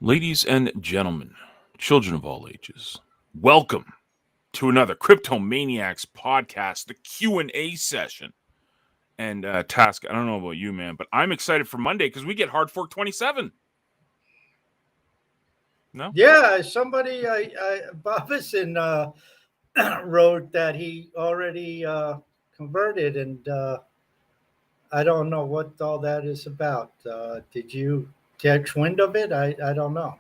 Ladies and gentlemen, children of all ages, welcome to another CryptoManiacs podcast, the Q&A session. And Task, I don't know about you, man, but I'm excited for Monday because we get Hard Fork 27. No? Yeah, somebody, Bobison wrote that he already converted, and I don't know what all that is about. Did you catch wind of it? I don't know.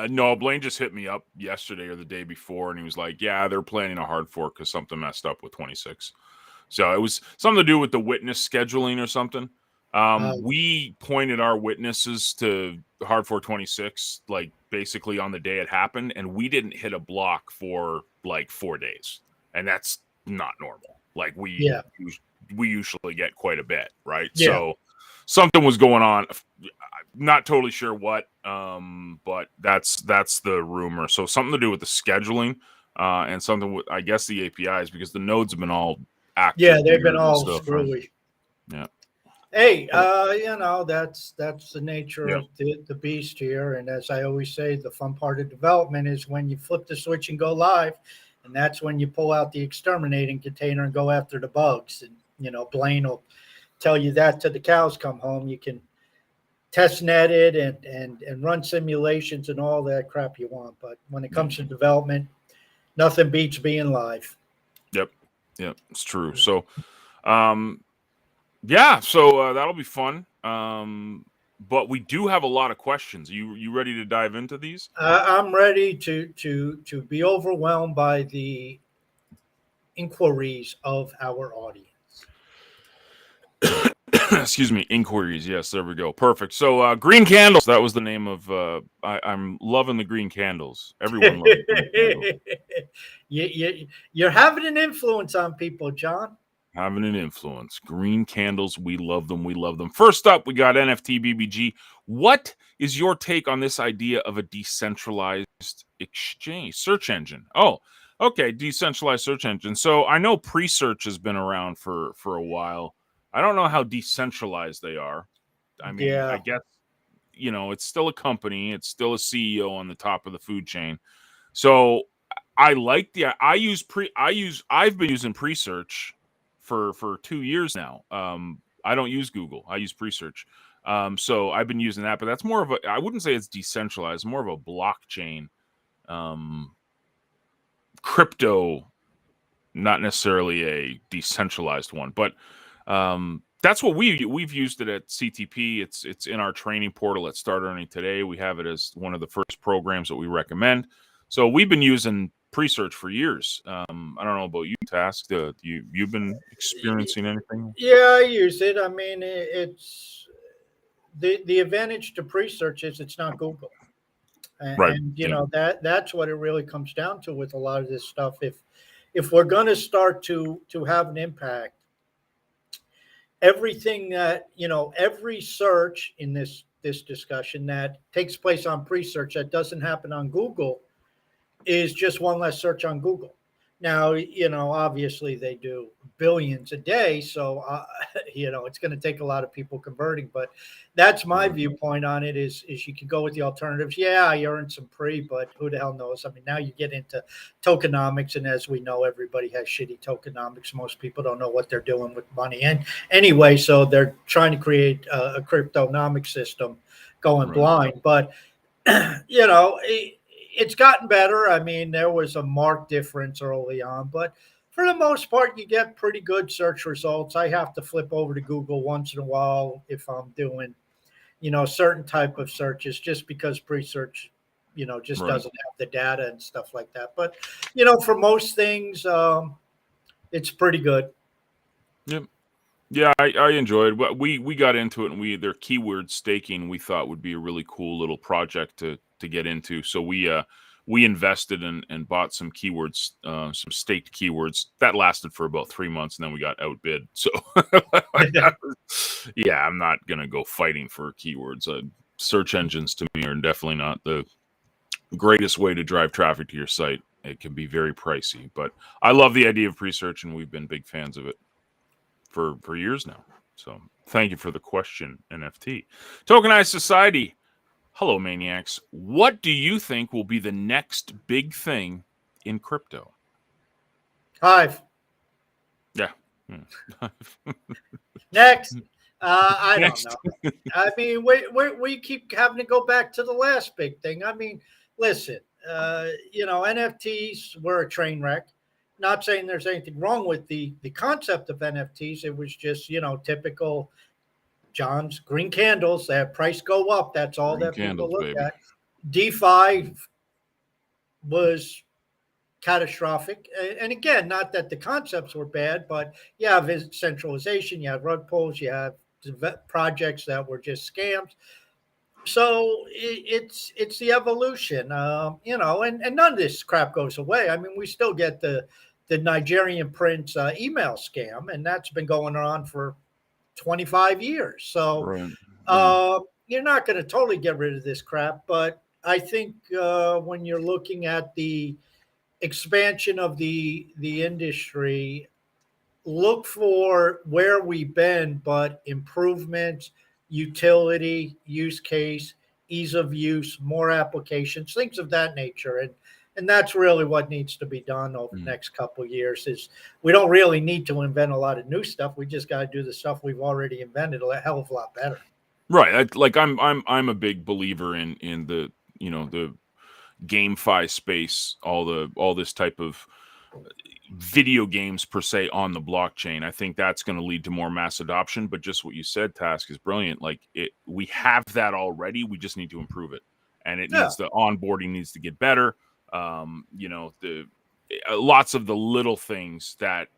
No, Blaine just hit me up yesterday or the day before, and he was like, yeah, they're planning a hard fork because something messed up with 26. So it was something to do with the witness scheduling or something. We pointed our witnesses to hard fork 26, like basically on the day it happened, and we didn't hit a block for like 4 days. And that's not normal. Like we usually get quite a bit, right? Yeah. So something was going on. Not totally sure what, but that's the rumor. So something to do with the scheduling, and something with, I guess, the APIs, because the nodes have been all active. Yeah, they've been and all stuff, screwy. right? Yeah. Hey, that's the nature Yeah. of the beast here. And as I always say, the fun part of development is when you flip the switch and go live, and that's when you pull out the exterminating container and go after the bugs. And Blaine will tell you that till the cows come home. You can test net it and run simulations and all that crap you want, but when it comes to development, nothing beats being live. Yep, it's true. So, yeah, so that'll be fun. But we do have a lot of questions. You ready to dive into these? I'm ready to be overwhelmed by the inquiries of our audience. Excuse me, inquiries. Yes, there we go. Perfect. So, green candles. That was the name of. I'm loving the green candles. Everyone loves the green candles. You're having an influence on people, John. Having an influence. Green candles. We love them. We love them. First up, we got NFT BBG. What is your take on this idea of a decentralized exchange search engine? Oh, okay, decentralized search engine. So I know pre-search has been around for a while. I don't know how decentralized they are. I mean, Yeah. I guess, it's still a company. It's still a CEO on the top of the food chain. So I like I've been using pre-search for 2 years now. I don't use Google. I use pre-search. So I've been using that, but that's more of I wouldn't say it's decentralized, more of a blockchain, crypto, not necessarily a decentralized one, but that's what we've used it at CTP. It's in our training portal at Start Earning Today. We have it as one of the first programs that we recommend. So we've been using pre-search for years. I don't know about you, Task. You've been experiencing anything? Yeah, I use it. I mean, it's the advantage to pre-search is it's not Google, Right. and that's what it really comes down to with a lot of this stuff. If we're going to start to have an impact, everything that every search in this discussion that takes place on pre-search that doesn't happen on Google is just one less search on Google. Now, obviously they do billions a day, so it's going to take a lot of people converting. But that's my viewpoint on it. Is you can go with the alternatives. Yeah, you earn some pre, but who the hell knows? I mean, now you get into tokenomics, and as we know, everybody has shitty tokenomics. Most people don't know what they're doing with money, and anyway, so they're trying to create a cryptonomic system going blind. But it's gotten better. I mean, there was a marked difference early on, but for the most part, you get pretty good search results. I have to flip over to Google once in a while if I'm doing, certain type of searches, just because pre-search, just doesn't have the data and stuff like that. But, for most things, it's pretty good. Yep. Yeah, I enjoyed. We got into it, and their keyword staking we thought would be a really cool little project to get into. So we invested and bought some keywords, some staked keywords that lasted for about 3 months, and then we got outbid. So yeah, I'm not gonna go fighting for keywords. Search engines to me are definitely not the greatest way to drive traffic to your site. It can be very pricey, but I love the idea of pre-search, and we've been big fans of it for years now. So thank you for the question, NFT. Tokenized society. Hello, Maniacs. What do you think will be the next big thing in crypto? Hive. Yeah. Next. I don't Next. know. I mean, we keep having to go back to the last big thing. I mean, listen, NFTs were a train wreck. Not saying there's anything wrong with the concept of NFTs. It was just, typical John's green candles. That price go up. That's all Green that people candles, look baby. at. DeFi was catastrophic. And again, not that the concepts were bad, but you have centralization, you have rug pulls, you have projects that were just scams. So it's the evolution, and none of this crap goes away. I mean, we still get the Nigerian prince email scam, and that's been going on for 25 years. So Right. Yeah. you're not going to totally get rid of this crap, but I think when you're looking at the expansion of the industry, look for where we've been, but improvements, utility, use case, ease of use, more applications, things of that nature. And that's really what needs to be done over the next couple of years. Is we don't really need to invent a lot of new stuff. We just got to do the stuff we've already invented a hell of a lot better. Right. I'm a big believer in the the GameFi space, all this type of video games per se on the blockchain. I think that's going to lead to more mass adoption. But just what you said, Task, is brilliant. Like we have that already. We just need to improve it, and it Yeah. needs the onboarding needs to get better. The lots of the little things that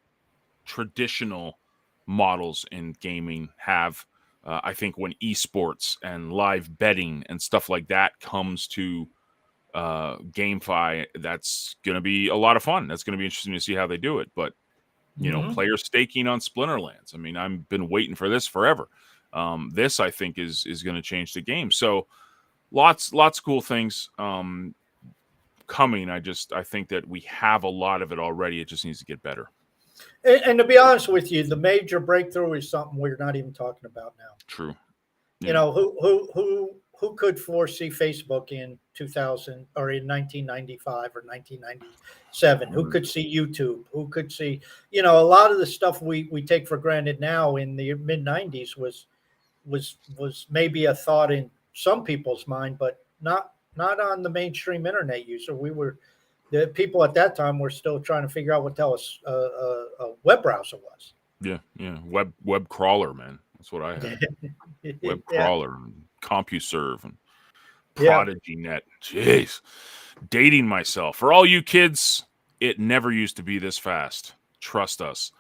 traditional models in gaming have. I think when esports and live betting and stuff like that comes to GameFi, that's going to be a lot of fun. That's going to be interesting to see how they do it. But player staking on Splinterlands. I mean, I've been waiting for this forever. This I think is going to change the game. So lots of cool things coming. I think that we have a lot of it already. It just needs to get better. And to be honest with you, the major breakthrough is something we're not even talking about now. True. Yeah. You know, who could foresee Facebook in 2000 or in 1995 or 1997? Who could see YouTube? Who could see, a lot of the stuff we take for granted now in the mid 90s was maybe a thought in some people's mind, but not on the mainstream internet user. The people at that time were still trying to figure out what the hell a web browser was. Yeah. Web crawler, man. That's what I had. Web crawler and CompuServe and Prodigy Net. Jeez. Dating myself. For all you kids, it never used to be this fast. Trust us.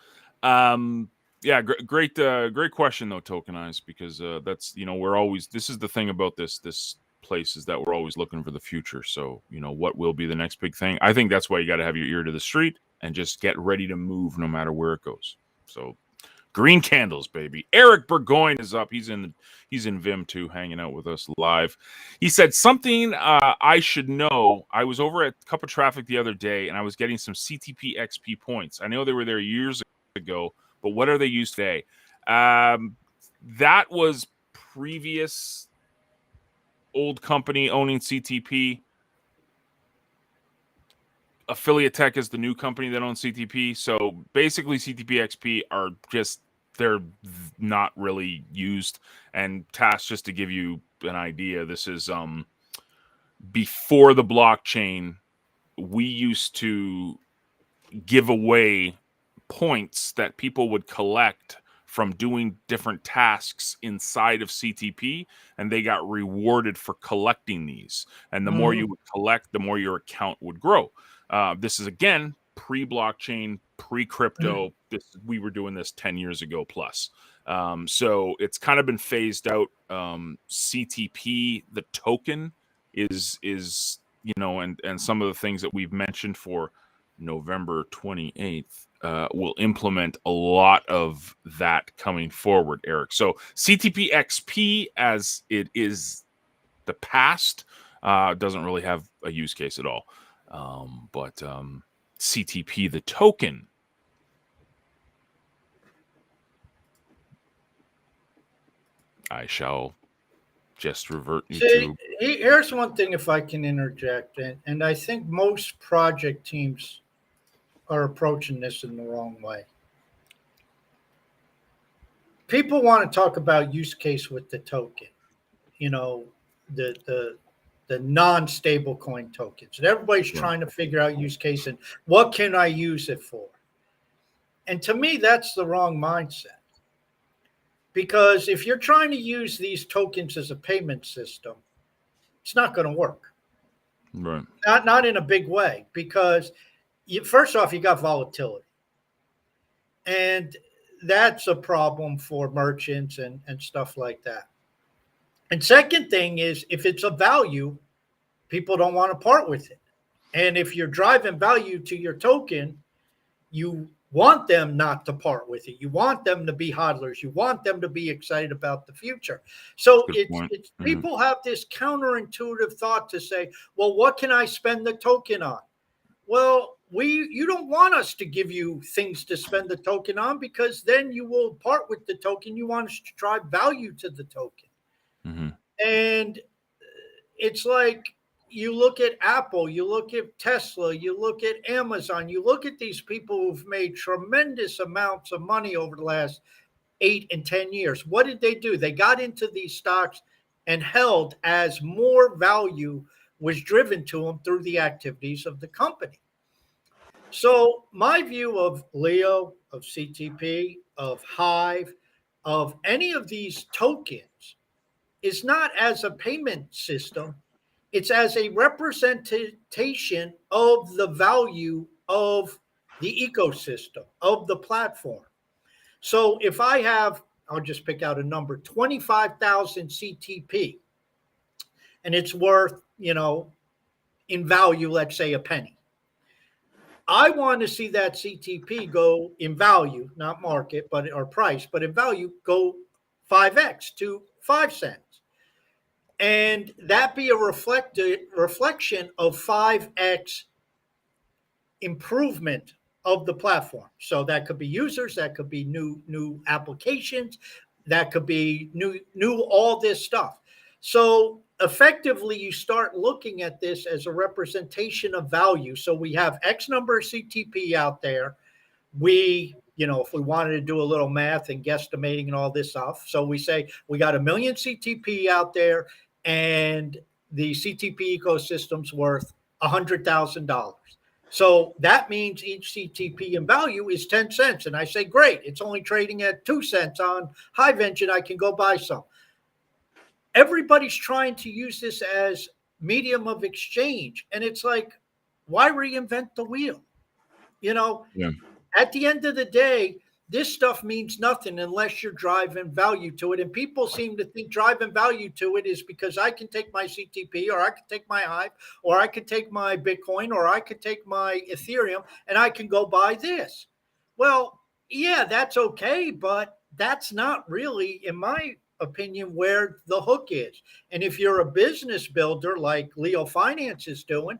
Great question though, Tokenize, because that's we're always, this is the thing about this place, is that we're always looking for the future. So what will be the next big thing? I think that's why you got to have your ear to the street and just get ready to move no matter where it goes. So green candles, baby. Eric Burgoyne is up. He's in Vim too, hanging out with us live. He said something I should know. I was over at Cup of Traffic the other day, and I was getting some CTP XP points. I know they were there years ago, but what are they used today? That was previous old company owning CTP. Affiliate Tech is the new company that owns CTP. So basically CTP XP are they're not really used. And Task, just to give you an idea, this is before the blockchain, we used to give away points that people would collect from doing different tasks inside of CTP, and they got rewarded for collecting these. And the more you would collect, the more your account would grow. This is, again, pre-blockchain, pre-crypto. We were doing this 10 years ago plus. So it's kind of been phased out. CTP, the token, is and some of the things that we've mentioned for November 28th will implement a lot of that coming forward, Eric. So CTP XP, as it is the past, doesn't really have a use case at all. But CTP, the token, I shall Just revert you See, to. here's one thing if I can interject, and I think most project teams are approaching this in the wrong way. People want to talk about use case with the token, you know, the non-stable coin tokens. And everybody's Right. trying to figure out use case and what can I use it for? And to me, that's the wrong mindset. Because if you're trying to use these tokens as a payment system, it's not going to work. Right. Not in a big way, because first off, you got volatility. And that's a problem for merchants and stuff like that. And second thing is, if it's a value, people don't want to part with it. And if you're driving value to your token, you want them not to part with it. You want them to be hodlers. You want them to be excited about the future. So Good it's point. people have this counterintuitive thought to say, well, what can I spend the token on? Well, you don't want us to give you things to spend the token on, because then you will part with the token. You want us to drive value to the token. Mm-hmm. And it's like, you look at Apple, you look at Tesla, you look at Amazon, you look at these people who've made tremendous amounts of money over the last 8 and 10 years. What did they do? They got into these stocks and held as more value was driven to them through the activities of the company. So my view of Leo, of CTP, of Hive, of any of these tokens is not as a payment system. It's as a representation of the value of the ecosystem, of the platform. So if I have, I'll just pick out a number, 25,000 CTP, and it's worth, in value, let's say a penny. I want to see that CTP go in value, not market, but or price, but in value go 5x to 5 cents. And that be a reflection of 5x improvement of the platform. So that could be users, that could be new applications, that could be new all this stuff. So effectively, you start looking at this as a representation of value. So we have X number of CTP out there. We, if we wanted to do a little math and guesstimating and all this stuff, so we say we got 1 million CTP out there, and the CTP ecosystem's worth $100,000. So that means each CTP in value is 10 cents. And I say, great, it's only trading at 2 cents on Hive Engine. I can go buy some. Everybody's trying to use this as medium of exchange. And it's like, why reinvent the wheel? Yeah. At the end of the day, this stuff means nothing unless you're driving value to it. And people seem to think driving value to it is because I can take my CTP, or I can take my Hive, or I could take my Bitcoin, or I could take my Ethereum, and I can go buy this. Well, yeah, that's okay, but that's not really, in my opinion, where the hook is. And if you're a business builder like Leo Finance is doing,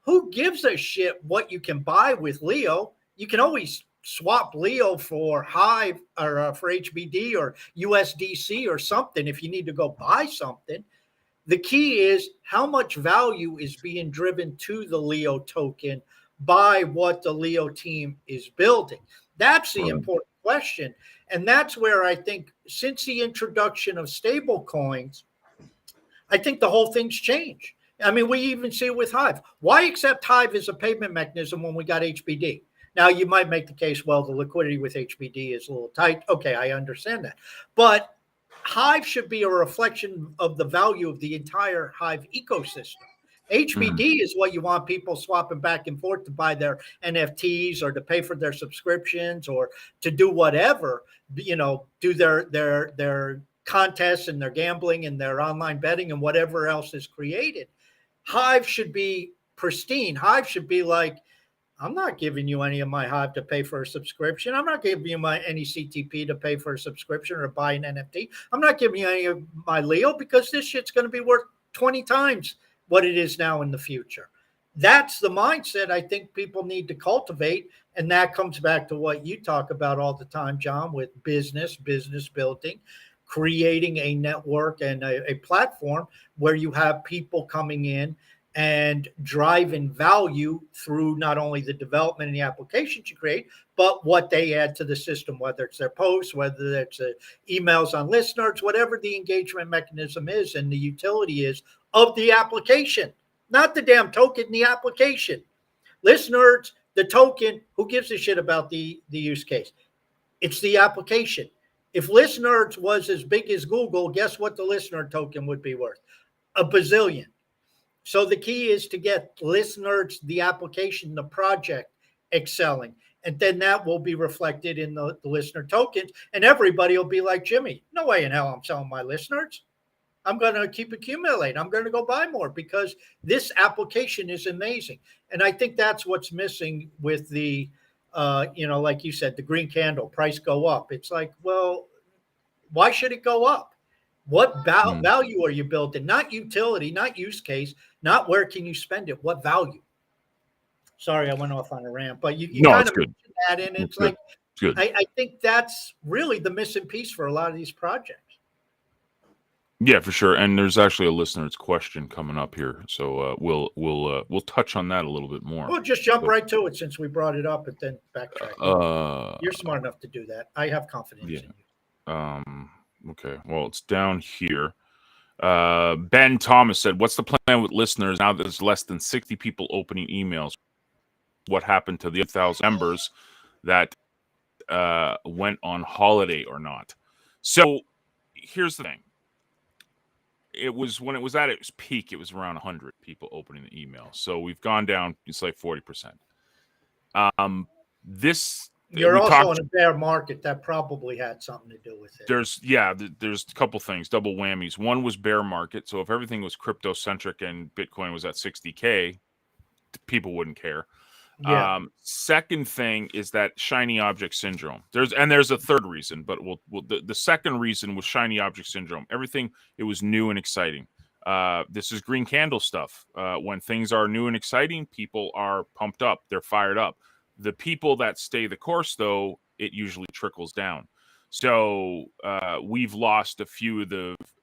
who gives a shit what you can buy with Leo? You can always swap Leo for Hive or for HBD or USDC or something if you need to go buy something. The key is how much value is being driven to the Leo token by what the Leo team is building. That's the important question. And that's where I think since the introduction of stable coins, I think the whole thing's changed. I mean, we even see it with Hive. Why accept Hive as a payment mechanism when we got HBD? Now, you might make the case, well, the liquidity with HBD is a little tight. Okay, I understand that. But Hive should be a reflection of the value of the entire Hive ecosystem. HBD is what you want people swapping back and forth to buy their NFTs or to pay for their subscriptions or to do whatever, do their contests and their gambling and their online betting and whatever else is created. Hive should be pristine. Hive should be like, I'm not giving you any of my Hive to pay for a subscription. I'm not giving you any CTP to pay for a subscription or buy an NFT. I'm not giving you any of my Leo because this shit's going to be worth 20 times what it is now in the future. That's the mindset I think people need to cultivate. And that comes back to what you talk about all the time, John, with business building. creating a network and a platform where you have people coming in and driving value through not only the development and the applications you create, but what they add to the system, whether it's their posts, whether it's emails on listeners, whatever the engagement mechanism is and the utility is of the application, not the damn token, the application. Listeners, the token, who gives a shit about the use case? It's the application. If listeners was as big as Google, guess what the listener token would be worth? A bazillion. So the key is to get listeners, the application, the project excelling. And then that will be reflected in the listener tokens. And everybody will be like, Jimmy, no way in hell I'm selling my listeners. I'm going to keep accumulating. I'm going to go buy more because this application is amazing. And I think that's what's missing with the, like you said, the green candle price go up. It's like, well, why should it go up? What value are you building? Not utility, not use case, not where can you spend it? What value? Sorry, I went off on a rant, but you kind of mentioned that, and it's like, good. I think that's really the missing piece for a lot of these projects. Yeah, for sure. And there's actually a listener's question coming up here, so we'll touch on that a little bit more. We'll just jump right to it since we brought it up, and then backtrack. You're smart enough to do that. I have confidence in you. Okay. Well, it's down here. Ben Thomas said, "What's the plan with listeners now that there's less than 60 people opening emails? What happened to the 1,000 members that went on holiday or not?" So here's the thing. It was when it was at its peak, it was around 100 people opening the email. So we've gone down, it's like 40%. You're also in a bear market. That probably had something to do with it. There's a couple things, double whammies. One was bear market. So if everything was crypto centric and Bitcoin was at 60K, people wouldn't care. Yeah. Second thing is that shiny object syndrome. There's a third reason, but the second reason was shiny object syndrome. Everything, it was new and exciting. This is green candle stuff. When things are new and exciting, people are pumped up. They're fired up. The people that stay the course, though, it usually trickles down. So we've lost a few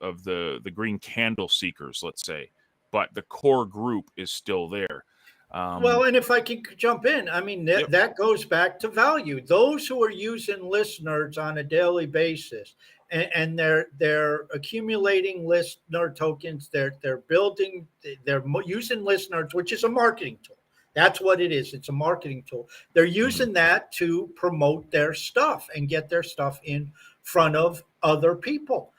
of the green candle seekers, let's say, but the core group is still there. Well, and if I can jump in, I mean, that goes back to value. Those who are using listeners on a daily basis and they're accumulating listener tokens, they're using listeners, which is a marketing tool. That's what it is. It's a marketing tool. They're using that to promote their stuff and get their stuff in front of other people.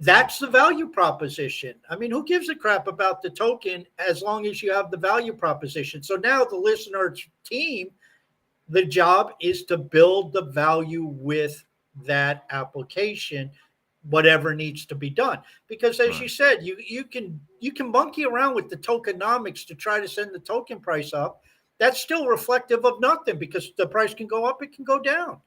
That's the value proposition. I mean, who gives a crap about the token as long as you have the value proposition? So now the listeners team, the job is to build the value with that application, whatever needs to be done. Because as you said, you can monkey around with the tokenomics to try to send the token price up. That's still reflective of nothing because the price can go up, it can go down.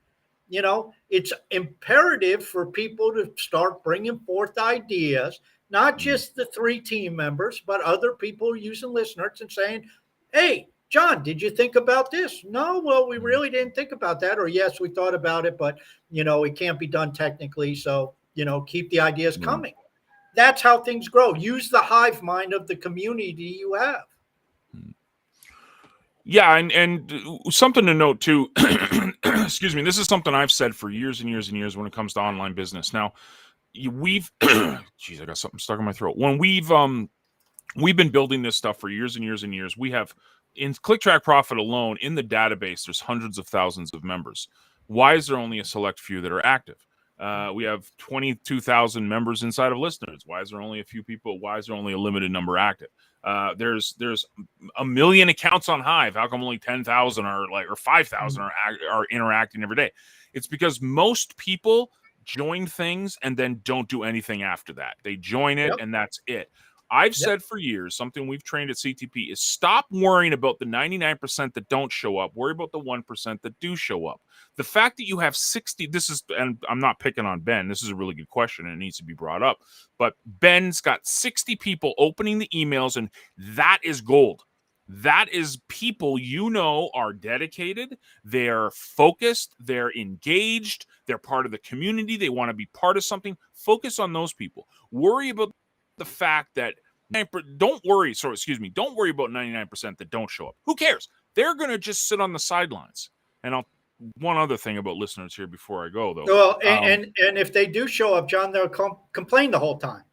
It's imperative for people to start bringing forth ideas, not just the 3 team members, but other people using listeners and saying, hey, John, did you think about this? No, well, we really didn't think about that. Or yes, we thought about it, but, it can't be done technically. So, keep the ideas coming. That's how things grow. Use the hive mind of the community you have. Yeah, and something to note too, excuse me, this is something I've said for years and years and years when it comes to online business. Now, we've, geez, I got something stuck in my throat. When we've been building this stuff for years and years and years, we have, in ClickTrack Profit alone, in the database, there's hundreds of thousands of members. Why is there only a select few that are active? We have 22,000 members inside of listeners. Why is there only a few people? Why is there only a limited number active? There's a million accounts on Hive. How come only 10,000 or 5,000 are interacting every day? It's because most people join things and then don't do anything after that. They join it and that's it. I've said for years, something we've trained at CTP is stop worrying about the 99% that don't show up. Worry about the 1% that do show up. The fact that you have 60, and I'm not picking on Ben. This is a really good question and it needs to be brought up. But Ben's got 60 people opening the emails, and that is gold. That is people are dedicated, they're focused, they're engaged, they're part of the community, they want to be part of something. Focus on those people. Worry about the fact that don't worry about 99% that don't show up. Who cares? They're going to just sit on the sidelines. And one other thing about listeners here before I go, though. Well, and if they do show up, John, they'll complain the whole time.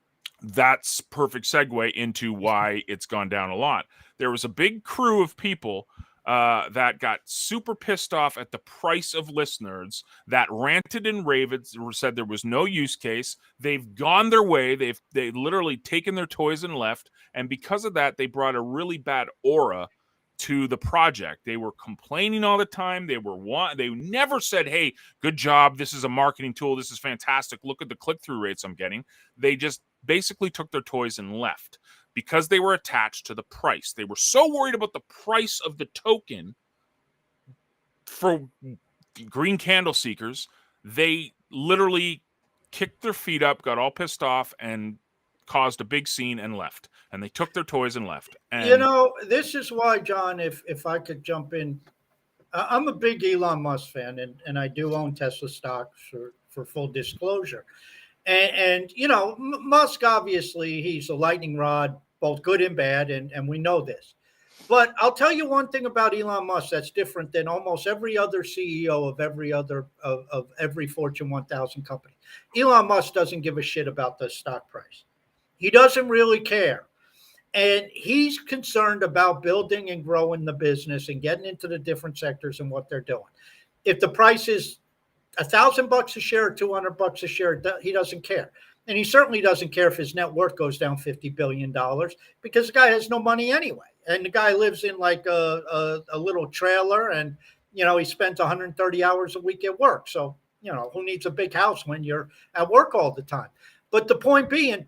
That's perfect segue into why it's gone down a lot. There was a big crew of people that got super pissed off at the price of listeners, that ranted and raved, said there was no use case. They've gone their way. They've literally taken their toys and left. And because of that, they brought a really bad aura to the project. They were complaining all the time. They never said, "Hey, good job. This is a marketing tool. This is fantastic. Look at the click-through rates I'm getting." They just basically took their toys and left because they were attached to the price. They were so worried about the price of the token for green candle seekers, they literally kicked their feet up, got all pissed off, and caused a big scene and left. And they took their toys and left. And this is why, John, if I could jump in, I'm a big Elon Musk fan, and I do own Tesla stock for full disclosure. And Musk, obviously, he's a lightning rod, both good and bad, and we know this. But I'll tell you one thing about Elon Musk that's different than almost every other CEO of every Fortune 1000 company. Elon Musk doesn't give a shit about the stock price. He doesn't really care. And he's concerned about building and growing the business and getting into the different sectors and what they're doing. If the price is $1,000 a share or $200 a share, he doesn't care. And he certainly doesn't care if his net worth goes down $50 billion because the guy has no money anyway. And the guy lives in like a little trailer, and, he spends 130 hours a week at work. So, who needs a big house when you're at work all the time? But the point being,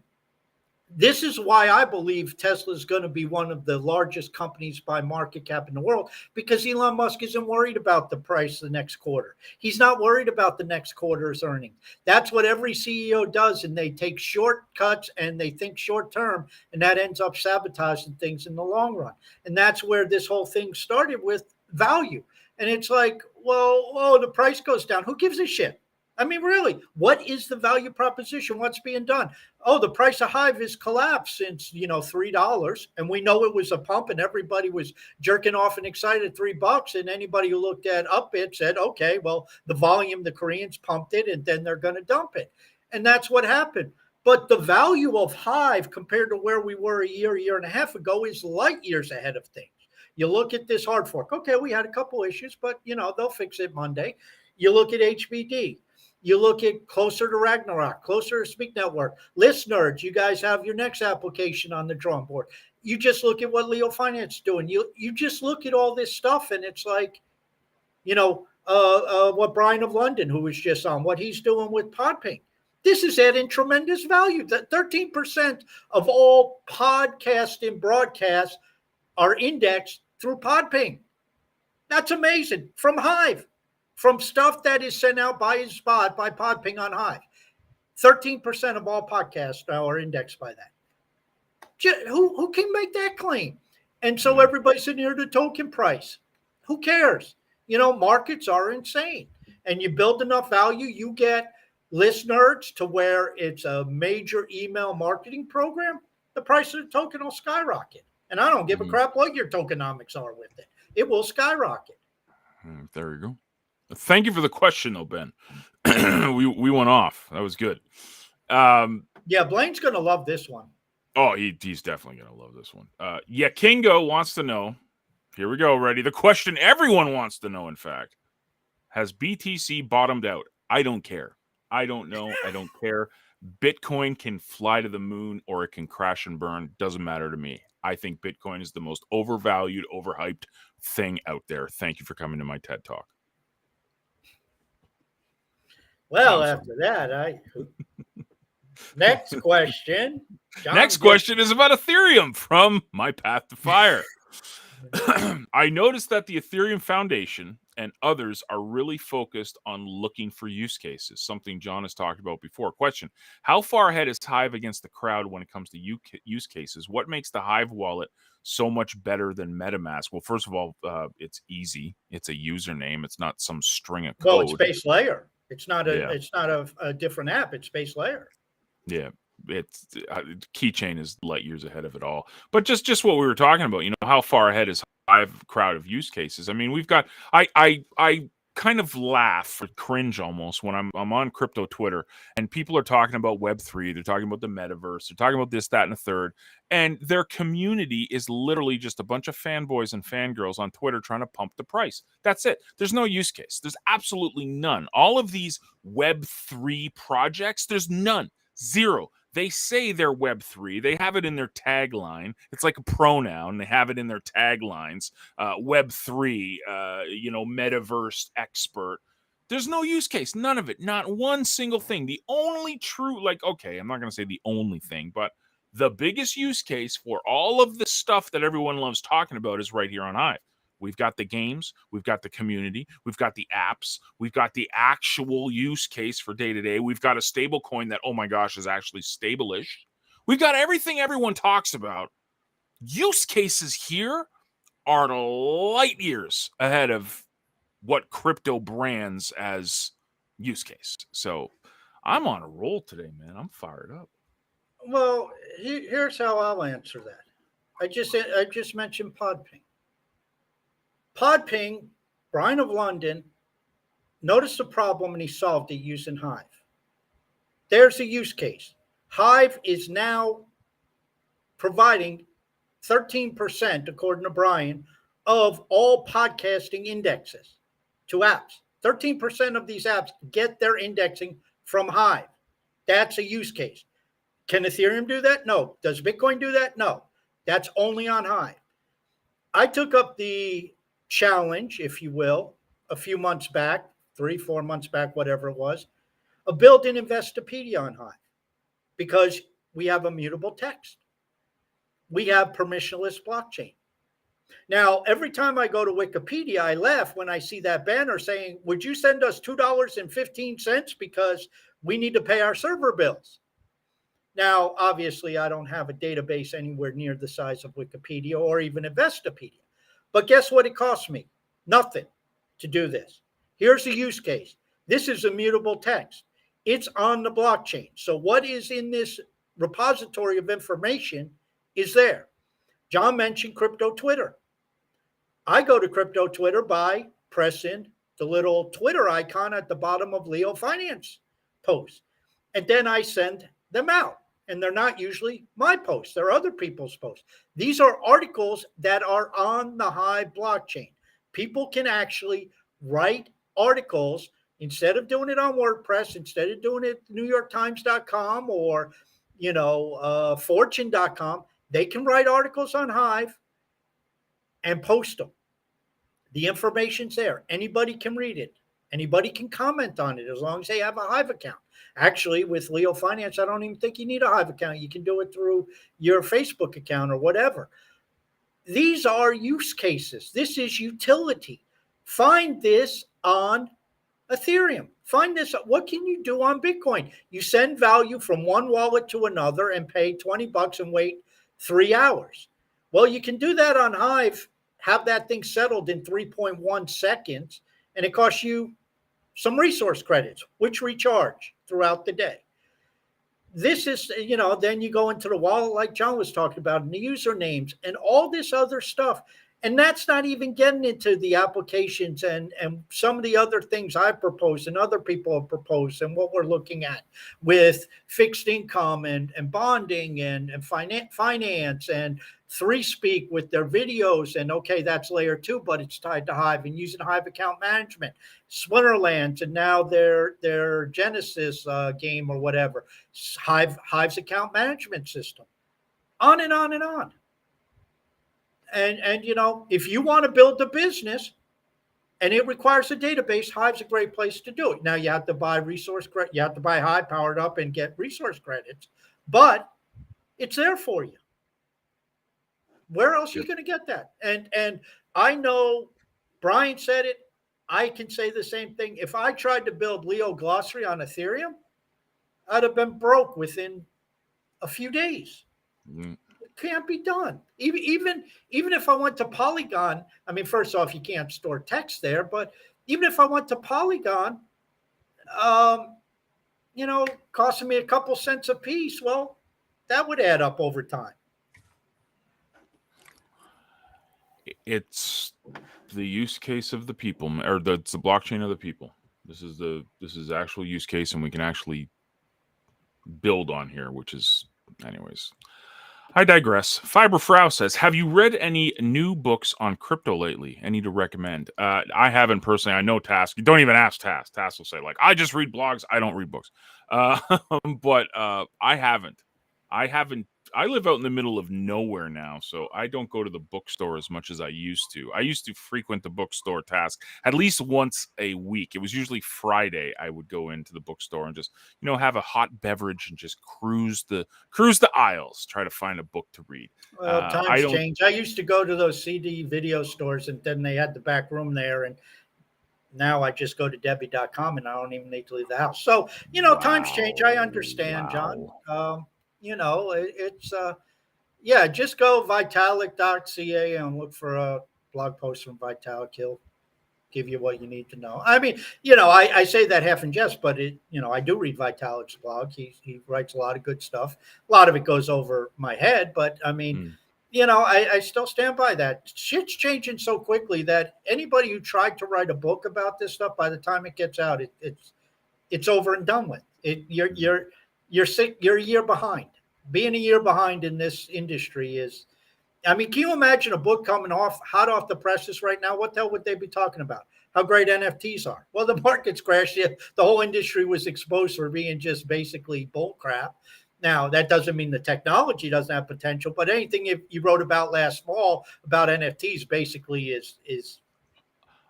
this is why I believe Tesla is going to be one of the largest companies by market cap in the world, because Elon Musk isn't worried about the price the next quarter. He's not worried about the next quarter's earnings. That's what every CEO does, and they take shortcuts and they think short term, and that ends up sabotaging things in the long run. And that's where this whole thing started with value. And it's like, well, the price goes down. Who gives a shit? I mean, really, what is the value proposition? What's being done? Oh, the price of Hive has collapsed since, $3. And we know it was a pump and everybody was jerking off and excited $3. And anybody who looked at Upbit said, okay, well, the volume, the Koreans pumped it and then they're going to dump it. And that's what happened. But the value of Hive compared to where we were a year and a half ago is light years ahead of things. You look at this hard fork. Okay, we had a couple issues, but, they'll fix it Monday. You look at HBD. You look at closer to Ragnarok, closer to Speak Network, Listeners. You guys have your next application on the drawing board. You just look at what Leo Finance is doing. You just look at all this stuff, and it's like, what Brian of London, who was just on, what he's doing with Podping. This is adding tremendous value. That 13% of all podcasts and broadcasts are indexed through Podping. That's amazing. From Hive. From stuff that is sent out by Podping on Hive. 13% of all podcasts now are indexed by that. Who can make that claim? And so everybody's in here to token price. Who cares? Markets are insane. And you build enough value, you get listeners to where it's a major email marketing program, the price of the token will skyrocket. And I don't give a crap what your tokenomics are with it. It will skyrocket. There you go. Thank you for the question, though, Ben. we went off. That was good. Yeah, Blaine's going to love this one. Oh, he's definitely going to love this one. Kingo wants to know. Here we go. Ready? The question everyone wants to know, in fact. Has BTC bottomed out? I don't care. I don't know. I don't care. Bitcoin can fly to the moon or it can crash and burn. Doesn't matter to me. I think Bitcoin is the most overvalued, overhyped thing out there. Thank you for coming to my TED Talk. Well, after that, next question. Next question is about Ethereum from My Path to Fire. I noticed that the Ethereum Foundation and others are really focused on looking for use cases, something John has talked about before. Question: how far ahead is Hive against the crowd when it comes to use cases? What makes the Hive wallet so much better than MetaMask? Well, first of all, it's easy. It's a username. It's not some string of Well, it's code. base layer. It's not Yeah. a different app. It's base layer. Yeah, it's keychain is light years ahead of it all. But just what we were talking about, how far ahead is Hive crowd of use cases? I mean, we've got I kind of laugh or cringe almost when I'm on crypto Twitter and people are talking about Web3, they're talking about the metaverse, they're talking about this, that, and a third, and their community is literally just a bunch of fanboys and fangirls on Twitter trying to pump the price. That's it. There's no use case. There's absolutely none. All of these Web3 projects, there's none. Zero. They say they're Web3. They have it in their tagline. It's like a pronoun. They have it in their taglines. Web3, metaverse expert. There's no use case. None of it. Not one single thing. The only true, okay, I'm not going to say the only thing, but the biggest use case for all of the stuff that everyone loves talking about is right here on Hive. We've got the games, we've got the community, we've got the apps, we've got the actual use case for day to day. We've got a stable coin that, oh my gosh, is actually stable-ish. We've got everything everyone talks about. Use cases here are light years ahead of what crypto brands as use case. So I'm on a roll today, man. I'm fired up. Well, here's how I'll answer that. I just mentioned Podping. Podping, Brian of London, noticed the problem and he solved it using Hive. There's a use case. Hive is now providing 13%, according to Brian, of all podcasting indexes to apps. 13% of these apps get their indexing from Hive. That's a use case. Can Ethereum do that? No. Does Bitcoin do that? No. That's only on Hive. I took up the challenge, if you will, a few months back, 3-4 months back, whatever it was, of building Investopedia on Hive because we have immutable text. We have permissionless blockchain. Now, every time I go to Wikipedia, I laugh when I see that banner saying, would you send us $2.15 because we need to pay our server bills? Now, obviously, I don't have a database anywhere near the size of Wikipedia or even Investopedia. But guess what it costs me? Nothing to do this. Here's a use case. This is immutable text. It's on the blockchain. So what is in this repository of information is there. John mentioned crypto Twitter. I go to crypto Twitter by pressing the little Twitter icon at the bottom of Leo Finance posts. And then I send them out. And they're not usually my posts. They're other people's posts. These are articles that are on the Hive blockchain. People can actually write articles instead of doing it on WordPress, instead of doing it NewYorkTimes.com or, Fortune.com. They can write articles on Hive and post them. The information's there. Anybody can read it. Anybody can comment on it as long as they have a Hive account. Actually, with Leo Finance, I don't even think you need a Hive account. You can do it through your Facebook account or whatever. These are use cases. This is utility. Find this on Ethereum. Find this. What can you do on Bitcoin? You send value from one wallet to another and pay $20 and wait 3 hours. Well, you can do that on Hive, have that thing settled in 3.1 seconds, and it costs you some resource credits, which recharge throughout the day. This is, then you go into the wallet like John was talking about, and the usernames and all this other stuff. And that's not even getting into the applications and some of the other things I've proposed and other people have proposed and what we're looking at with fixed income and bonding and finance and 3Speak with their videos. And okay, that's layer 2, but it's tied to Hive and using Hive account management, Splinterlands, and now their Genesis game or whatever, Hive's account management system, on and on and on. And if you want to build a business and it requires a database, Hive's a great place to do it. Now you have to buy you have to buy Hive powered up and get resource credits, but it's there for you. Where else are you going to get that? And I know Brian said it. I can say the same thing. If I tried to build Leo Glossary on Ethereum, I'd have been broke within a few days. Mm. It can't be done. Even if I went to Polygon, I mean, first off, you can't store text there, but even if I went to Polygon, um, costing me a couple cents a piece, well, that would add up over time. It's the use case of the people, or it's the blockchain of the people. This is actual use case, and we can actually build on here, which is, anyways. I digress. Fiber Frau says, have you read any new books on crypto lately? Any to recommend? I haven't personally. I know Task. Don't even ask Task. Task will say, like, I just read blogs. I don't read books. But I haven't. I live out in the middle of nowhere now, so I don't go to the bookstore as much as I used to. I used to frequent the bookstore, Task, at least once a week. It was usually Friday. I would go into the bookstore and just, have a hot beverage and just cruise the aisles, try to find a book to read. Well, times change. I used to go to those CD video stores, and then they had the back room there, and now I just go to Debbie.com and I don't even need to leave the house. So, times change. I understand, John. It's just go vitalik.ca and look for a blog post from Vitalik. He'll give you what you need to know. I mean, I say that half in jest, but I do read Vitalik's blog. He writes a lot of good stuff. A lot of it goes over my head, but I mean, I still stand by that. Shit's changing so quickly that anybody who tried to write a book about this stuff, by the time it gets out, it's over and done with. You're sick. You're a year behind. Being a year behind in this industry is, I mean, can you imagine a book coming hot off the presses right now? What the hell would they be talking about? How great NFTs are. Well, the market's crashed. The whole industry was exposed for being just basically bull crap. Now, that doesn't mean the technology doesn't have potential, but anything you wrote about last fall about NFTs basically is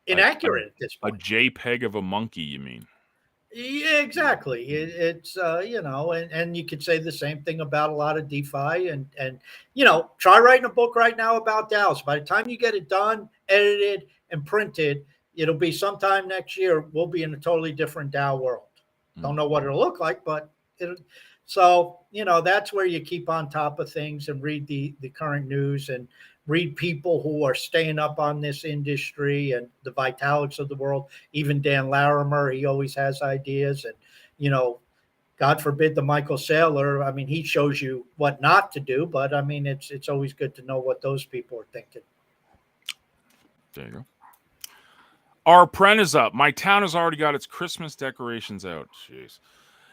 inaccurate at this point. A JPEG of a monkey, you mean? Yeah, exactly. It's and you could say the same thing about a lot of DeFi and try writing a book right now about DAOs. By the time you get it done, edited, and printed, it'll be sometime next year. We'll be in a totally different DAO world. Don't know what it'll look like, but so that's where you keep on top of things and read the current news and read people who are staying up on this industry and the Vitaliks of the world. Even Dan Larimer, he always has ideas. And, God forbid the Michael Saylor. I mean, he shows you what not to do, but I mean, it's always good to know what those people are thinking. There you go. Our Pren is up. My town has already got its Christmas decorations out. Jeez.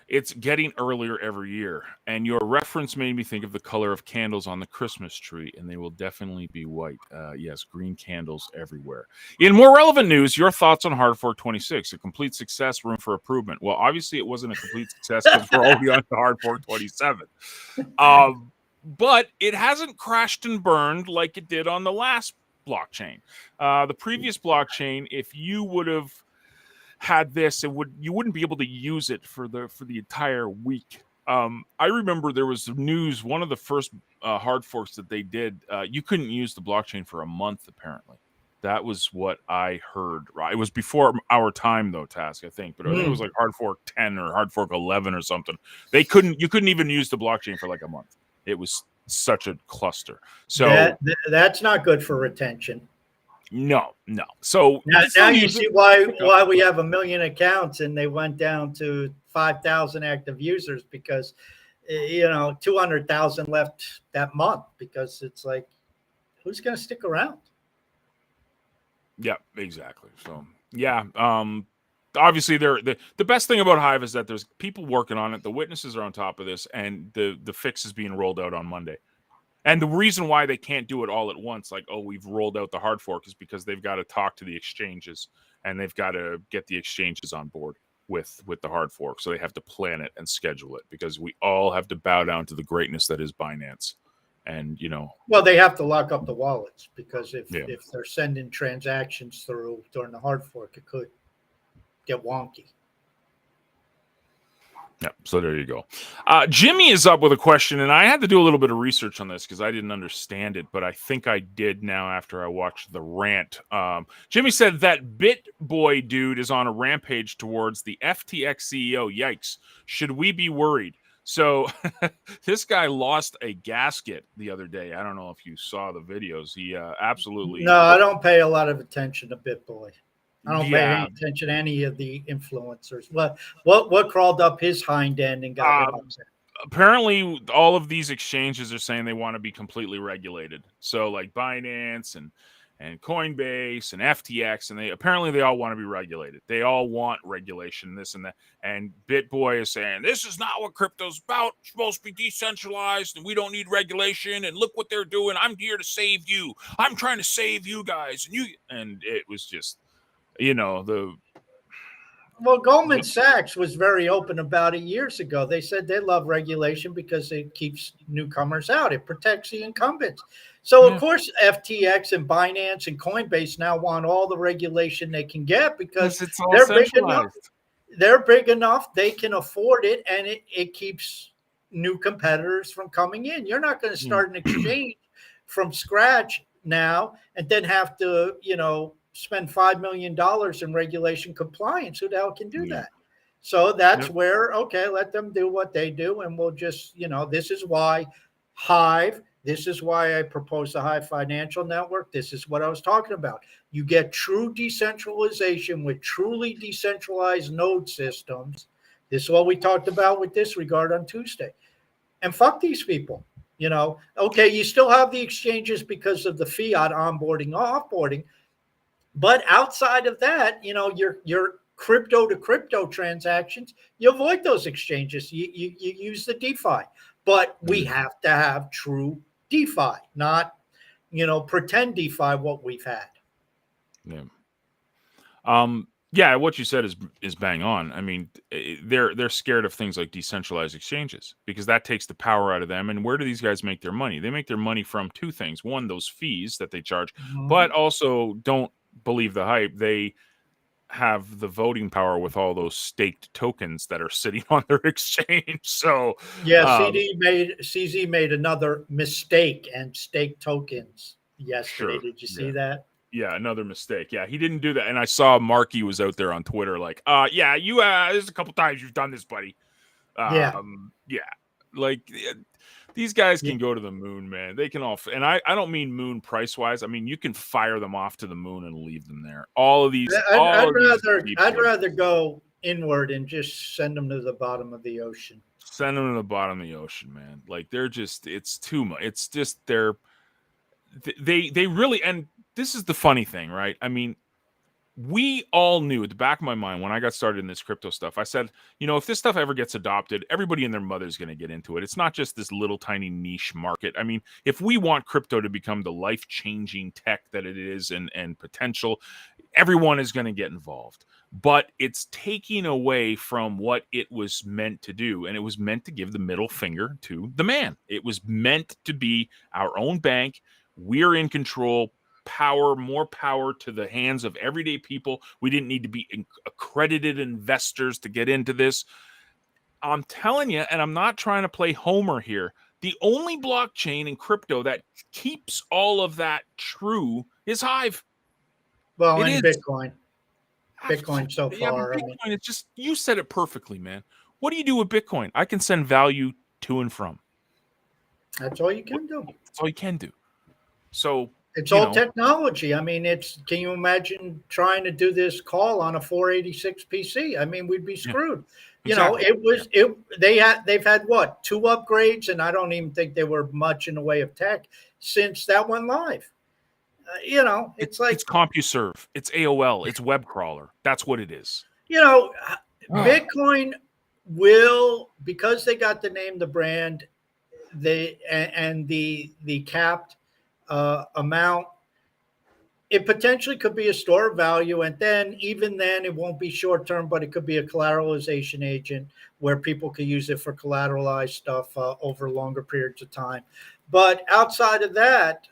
It's getting earlier every year, and your reference made me think of the color of candles on the Christmas tree, and they will definitely be white. Yes, green candles everywhere. In more relevant news, your thoughts on Hard Fork 26, a complete success, room for improvement. Well, obviously it wasn't a complete success because we're already on to Hard Fork 27. But it hasn't crashed and burned like it did on the last blockchain. The previous blockchain, if you would have had this, you wouldn't be able to use it for the entire week. I remember there was news, one of the first hard forks that they did, you couldn't use the blockchain for a month, apparently. That was what I heard. Right, it was before our time though, Task, I think, but I think it was like hard fork 10 or hard fork 11 or something. You couldn't even use the blockchain for like a month. It was such a cluster. So that's not good for retention. No. So now you see why we have 1 million accounts and they went down to 5,000 active users because 200,000 left that month because it's like, who's going to stick around? Yeah, exactly. So yeah, obviously the best thing about Hive is that there's people working on it. The witnesses are on top of this, and the fix is being rolled out on Monday. And the reason why they can't do it all at once, like, oh, we've rolled out the hard fork, is because they've got to talk to the exchanges and they've got to get the exchanges on board with the hard fork. So they have to plan it and schedule it because we all have to bow down to the greatness that is Binance. And, well, they have to lock up the wallets because if they're sending transactions through during the hard fork, it could get wonky. Yeah, so there you go. Jimmy is up with a question, and I had to do a little bit of research on this because I didn't understand it, but I think I did now after I watched the rant. Jimmy said that BitBoy dude is on a rampage towards the FTX CEO. Yikes. Should we be worried? So this guy lost a gasket the other day. I don't know if you saw the videos. He absolutely, No, I don't pay a lot of attention to BitBoy. I don't pay any yeah. attention to any of the influencers. What crawled up his hind end and got him upset? Apparently all of these exchanges are saying they want to be completely regulated. So like Binance and Coinbase and FTX, and they all want to be regulated. They all want regulation, this and that. And BitBoy is saying this is not what crypto's about. It's supposed to be decentralized, and we don't need regulation. And look what they're doing. I'm here to save you. I'm trying to save you guys. And it was just, the Well, Goldman Sachs was very open about it years ago. They said they love regulation because it keeps newcomers out. It protects the incumbents. So, of course, FTX and Binance and Coinbase now want all the regulation they can get because it's all they're big enough. centralized. They're big enough. They can afford it, and it keeps new competitors from coming in. You're not going to start an exchange from scratch now and then have to, spend $5 million in regulation compliance. Who the hell can do that? So that's where, okay, let them do what they do. And we'll just, this is why Hive, this is why I proposed the Hive Financial Network. This is what I was talking about. You get true decentralization with truly decentralized node systems. This is what we talked about with Disregard on Tuesday. And fuck these people. Okay, you still have the exchanges because of the fiat onboarding, offboarding. But outside of that, your crypto to crypto transactions, you avoid those exchanges. You use the DeFi. But we have to have true DeFi, not, pretend DeFi what we've had. Yeah. What you said is bang on. I mean, they're scared of things like decentralized exchanges because that takes the power out of them. And where do these guys make their money? They make their money from two things. One, those fees that they charge, but also don't believe the hype. They have the voting power with all those staked tokens that are sitting on their exchange. So yeah, CZ made another mistake and staked tokens yesterday. Sure. Did you see that? Yeah, another mistake. Yeah, he didn't do that. And I saw Marky was out there on Twitter like, yeah, there's a couple times you've done this, buddy. Yeah. Like these guys can go to the moon, man. They can all, and I don't mean moon price wise. I mean, you can fire them off to the moon and leave them there. All of these. I'd rather go inward and just send them to the bottom of the ocean. Send them to the bottom of the ocean, man. Like it's too much. It's just they really, and this is the funny thing, right? I mean, we all knew at the back of my mind when I got started in this crypto stuff, I said, if this stuff ever gets adopted, everybody and their mother's going to get into it. It's not just this little tiny niche market. I mean, if we want crypto to become the life-changing tech that it is and potential, everyone is going to get involved. But it's taking away from what it was meant to do. And it was meant to give the middle finger to the man. It was meant to be our own bank. We're in control. More power to the hands of everyday people. We didn't need to be accredited investors to get into this. I'm telling you, and I'm not trying to play Homer here, the only blockchain in crypto that keeps all of that true is Hive. Well, and Bitcoin. Bitcoin so far. Bitcoin, it's just, you said it perfectly, man. What do you do with Bitcoin? I can send value to and from. That's all you can do. That's all you can do. So it's all technology. I mean, can you imagine trying to do this call on a 486 PC? I mean, we'd be screwed. Exactly. They've had what, 2 upgrades, and I don't even think they were much in the way of tech since that went live. It's like, it's CompuServe, it's AOL, it's web crawler. That's what it is. Bitcoin will, because they got the name, the brand, and the capped amount, it potentially could be a store of value, and then it won't be short term, but it could be a collateralization agent where people could use it for collateralized stuff over longer periods of time. But outside of that,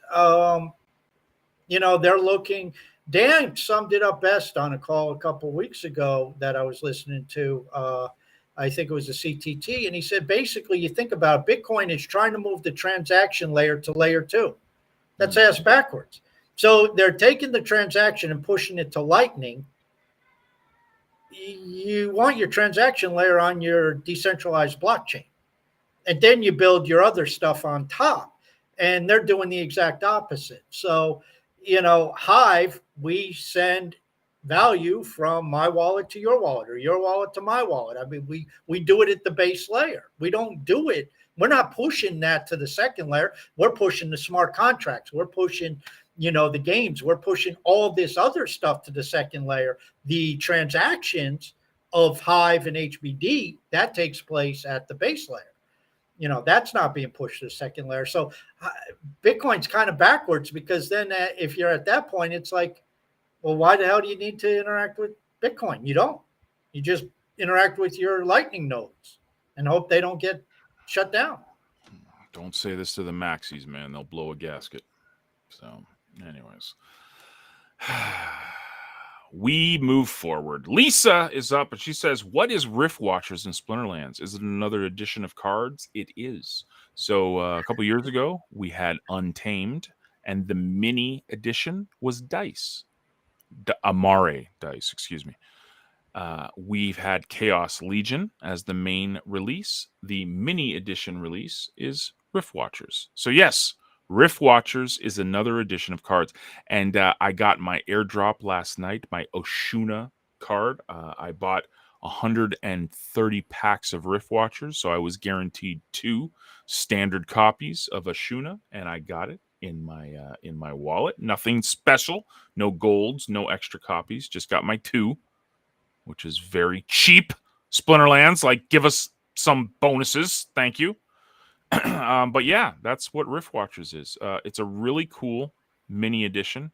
they're looking. Dan summed it up best on a call a couple of weeks ago that I was listening to. I think it was a CTT, and he said basically, you think about it, Bitcoin is trying to move the transaction layer to layer 2. That's ass backwards. So they're taking the transaction and pushing it to Lightning. You want your transaction layer on your decentralized blockchain, and then you build your other stuff on top. And they're doing the exact opposite. So, Hive, we send value from my wallet to your wallet, or your wallet to my wallet. I mean, we do it at the base layer. We don't do it. We're not pushing that to the second layer. We're pushing the smart contracts. We're pushing, the games. We're pushing all this other stuff to the second layer. The transactions of Hive and HBD, that takes place at the base layer. That's not being pushed to the second layer. So Bitcoin's kind of backwards, because then if you're at that point, it's like, well, why the hell do you need to interact with Bitcoin? You don't. You just interact with your Lightning nodes and hope they don't get shut down. Don't say this to the maxis, man. They'll blow a gasket. So, anyways. We move forward. Lisa is up, and she says, what is Rift Watchers in Splinterlands? Is it another edition of cards? It is. So a couple years ago, we had Untamed, and the mini edition was Dice. Amare Dice, excuse me. We've had Chaos Legion as the main release. The mini edition release is Rift Watchers. So yes, Rift Watchers is another edition of cards. And I got my airdrop last night, my Oshuna card. I bought 130 packs of Rift Watchers, so I was guaranteed 2 standard copies of Oshuna, and I got it in my wallet. Nothing special, no golds, no extra copies. Just got my 2, which is very cheap. Splinterlands, like, give us some bonuses, thank you. But yeah, that's what Rift Watchers is. It's a really cool mini edition.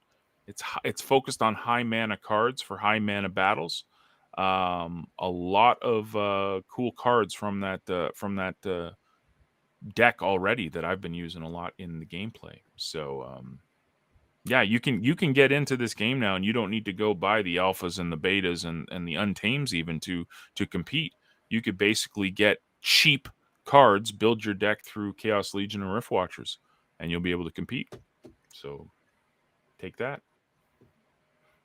It's focused on high mana cards for high mana battles. A lot of cool cards from that deck already that I've been using a lot in the gameplay. So yeah, you can get into this game now, and you don't need to go buy the alphas and the betas and the untames even to compete. You could basically get cheap cards, build your deck through Chaos Legion and Rift Watchers, and you'll be able to compete. So take that.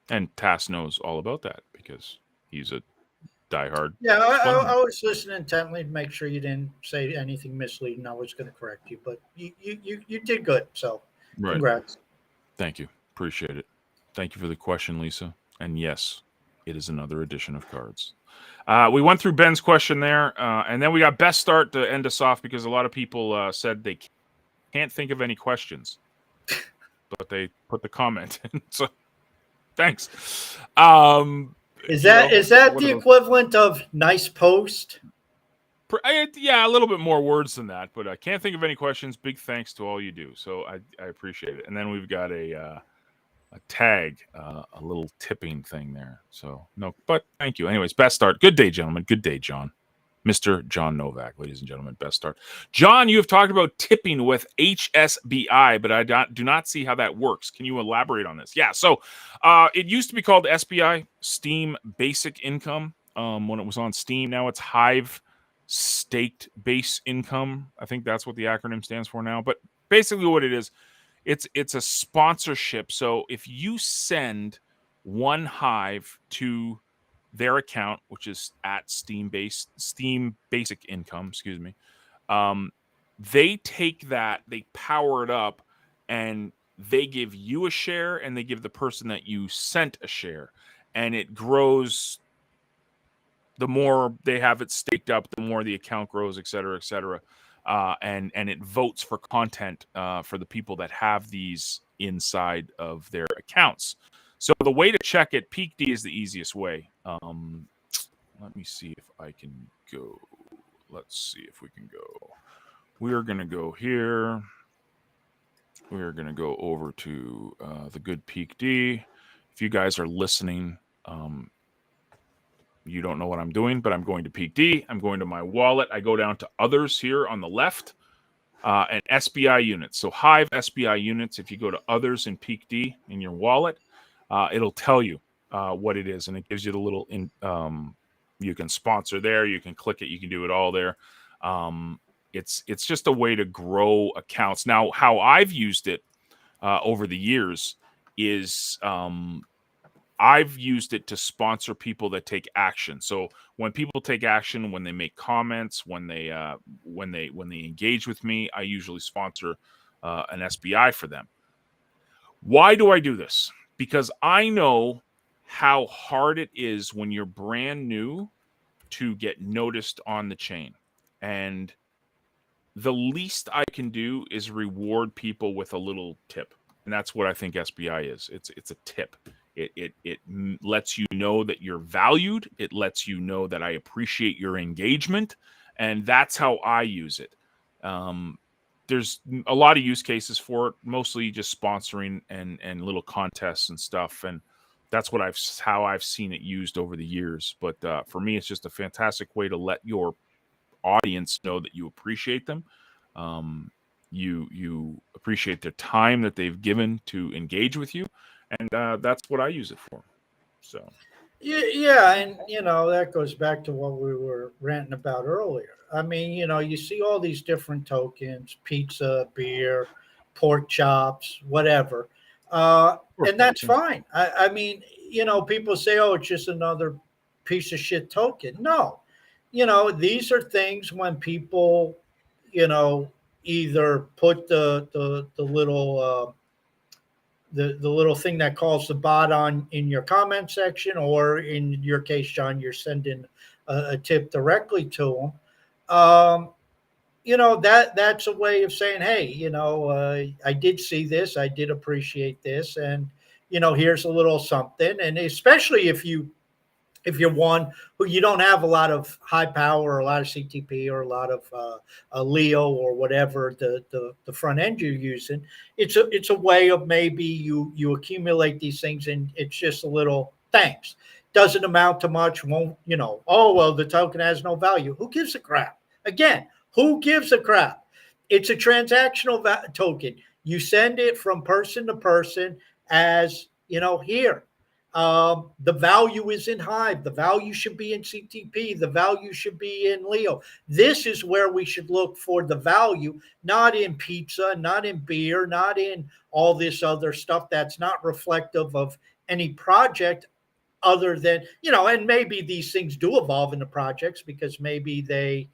And Tass knows all about that because he's a diehard. Yeah, I was listening intently to make sure you didn't say anything misleading. I was going to correct you, but you did good. So congrats. Thank you. Appreciate it. Thank you for the question, Lisa. And yes, it is another edition of cards. We went through Ben's question there, and then we got Best Start to end us off because a lot of people said they can't think of any questions, but they put the comment in. So thanks. Is that the equivalent of nice post? Yeah, a little bit more words than that, but I can't think of any questions. Big thanks to all you do. So I appreciate it. And then we've got a tag, a little tipping thing there. So no, but thank you. Anyways, Best Start. Good day, gentlemen. Good day, John. Mr. John Novak, ladies and gentlemen, Best Start. John, you have talked about tipping with HSBI, but I do not see how that works. Can you elaborate on this? Yeah, so it used to be called SBI, Steam Basic Income, when it was on Steam. Now it's Hive Staked Base Income. I think that's what the acronym stands for now. But basically what it is, it's a sponsorship. So if you send one Hive to their account, which is at Steam Basic Income, excuse me, they take that, they power it up, and they give you a share, and they give the person that you sent a share, and it grows. The more they have it staked up, the more the account grows, et cetera, and it votes for content for the people that have these inside of their accounts. So the way to check it, Peak D is the easiest way. Let me see if I can go. Let's see if we can go. We are going to go here. We are going to go over to the good Peak D. If you guys are listening, you don't know what I'm doing, but I'm going to Peak D. I'm going to my wallet. I go down to others here on the left and SBI units. So Hive SBI units, if you go to others in Peak D in your wallet, it'll tell you what it is, and it gives you the little You can sponsor there. You can click it. You can do it all there. It's just a way to grow accounts. Now, how I've used it over the years is I've used it to sponsor people that take action. So when people take action, when they make comments, when they engage with me, I usually sponsor an SBI for them. Why do I do this? Because I know how hard it is when you're brand new to get noticed on the chain. And the least I can do is reward people with a little tip. And that's what I think SBI is. It's a tip. It lets you know that you're valued. It lets you know that I appreciate your engagement. And that's how I use it. There's a lot of use cases for it, mostly just sponsoring and little contests and stuff. And that's what how I've seen it used over the years. But for me, it's just a fantastic way to let your audience know that you appreciate them. You appreciate the time that they've given to engage with you, and that's what I use it for. So Yeah, and that goes back to what we were ranting about earlier. I mean, you see all these different tokens: pizza, beer, pork chops, whatever, and that's fine. I mean, people say, "Oh, it's just another piece of shit token." No, these are things when people, either put the little the little thing that calls the bot on in your comment section, or in your case, John, you're sending a tip directly to them. That's a way of saying, hey, I did see this, I did appreciate this, and here's a little something. And especially if you're one who you don't have a lot of high power, or a lot of CTP, or a lot of a Leo, or whatever the front end you're using, it's a way of maybe you accumulate these things, and it's just a little thanks. Doesn't amount to much. Won't oh well, the token has no value. Who gives a crap? Again, who gives a crap? It's a transactional token. You send it from person to person as here. The value is in Hive. The value should be in CTP. The value should be in Leo. This is where we should look for the value, not in pizza, not in beer, not in all this other stuff that's not reflective of any project, other than, and maybe these things do evolve into projects, because maybe they,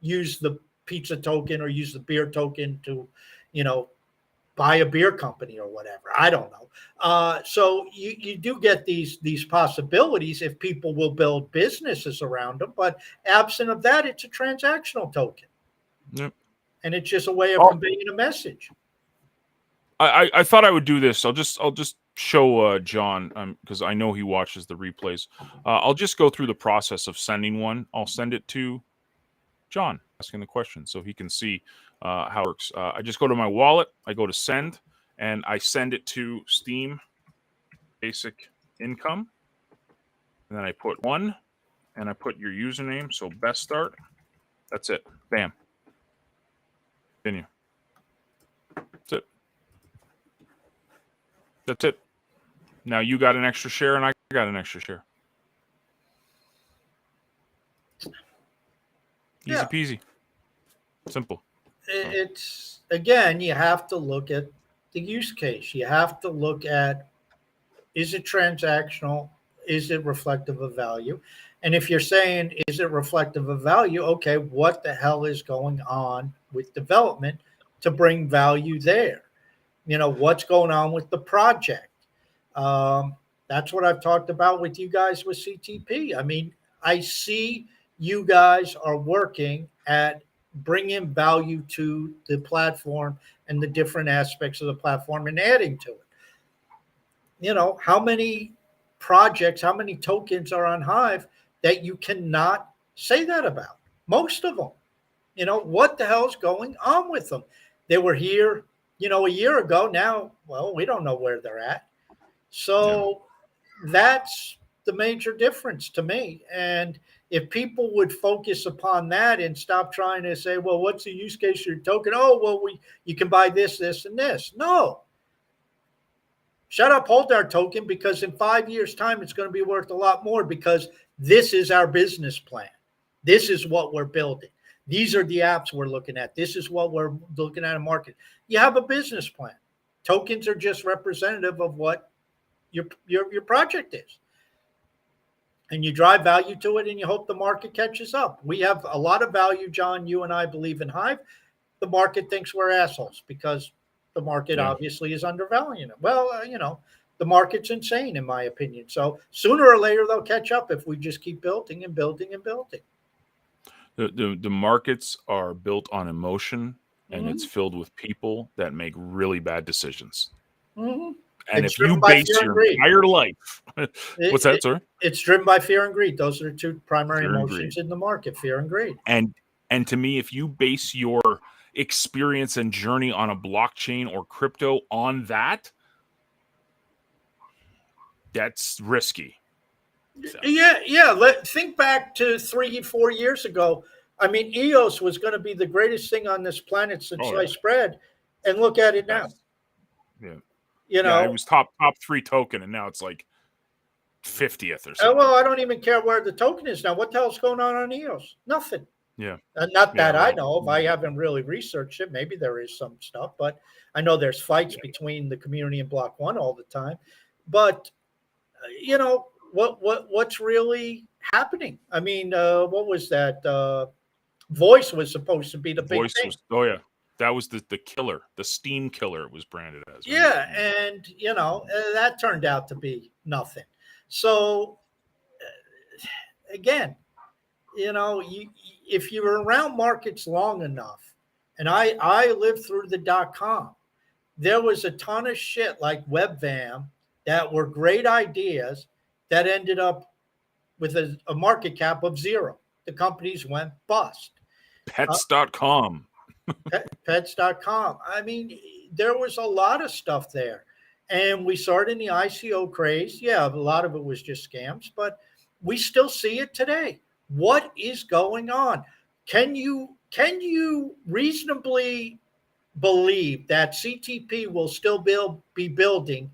use the pizza token or use the beer token to, buy a beer company or whatever. I don't know. So you do get these possibilities if people will build businesses around them. But absent of that, it's a transactional token. Yep. And it's just a way of conveying a message. I thought I would do this. I'll just show John, because I know he watches the replays. I'll just go through the process of sending one. I'll send it to John, asking the question, so he can see how it works. I just go to my wallet, I go to send, and I send it to Steam Basic Income. And then I put 1, and I put your username, so best start. That's it. Bam. Continue. That's it. That's it. Now you got an extra share, and I got an extra share. Easy peasy. Simple. It's, again, you have to look at the use case. You have to look at, is it transactional? Is it reflective of value? And if you're saying, is it reflective of value? Okay, what the hell is going on with development to bring value there? What's going on with the project? That's what I've talked about with you guys with CTP. I mean, I see you guys are working at bringing value to the platform and the different aspects of the platform and adding to it. How many projects, how many tokens are on Hive that you cannot say that about? Most of them. What the hell's going on with them? They were here, a year ago. Now, well, we don't know where they're at. So that's the major difference to me. And if people would focus upon that and stop trying to say, well, what's the use case of your token? Oh, well, you can buy this, this, and this. No. Shut up, hold our token, because in 5 years' time, it's going to be worth a lot more, because this is our business plan. This is what we're building. These are the apps we're looking at. This is what we're looking at in market. You have a business plan. Tokens are just representative of what your project is. And you drive value to it, and you hope the market catches up. We have a lot of value, John. You and I believe in Hive. The market thinks we're assholes because the market obviously is undervaluing it. Well, the market's insane, in my opinion. So sooner or later, they'll catch up if we just keep building and building and building. The markets are built on emotion, and it's filled with people that make really bad decisions. And It's if you driven by base fear and your greed. entire life, what's that, sir? It's driven by fear and greed. Those are the two primary Fear and emotions greed. in the market: fear and greed. And to me, if you base your experience and journey on a blockchain or crypto on that, that's risky. So. Yeah. Think back to 3-4 years ago. I mean, EOS was going to be the greatest thing on this planet since sliced bread, and look at it now. Yeah, it was top 3 token, and now it's like 50th or something. Well, I don't even care where the token is now. What the hell's going on EOS? Nothing. Yeah. Not that I know of. I haven't really researched it. Maybe there is some stuff, but I know there's fights between the community and Block One all the time. But what's really happening? I mean, what was that? Voice was supposed to be the big thing. That was the killer, the Steam killer it was branded as. Right? Yeah, and that turned out to be nothing. So again, if you're around markets long enough, and I lived through the .com, there was a ton of shit like WebVam that were great ideas that ended up with a market cap of zero. The companies went bust. Pets.com. Pets.com. I mean, there was a lot of stuff there. And we saw it in the ICO craze. Yeah, a lot of it was just scams, but we still see it today. What is going on? Can you reasonably believe that CTP will still be building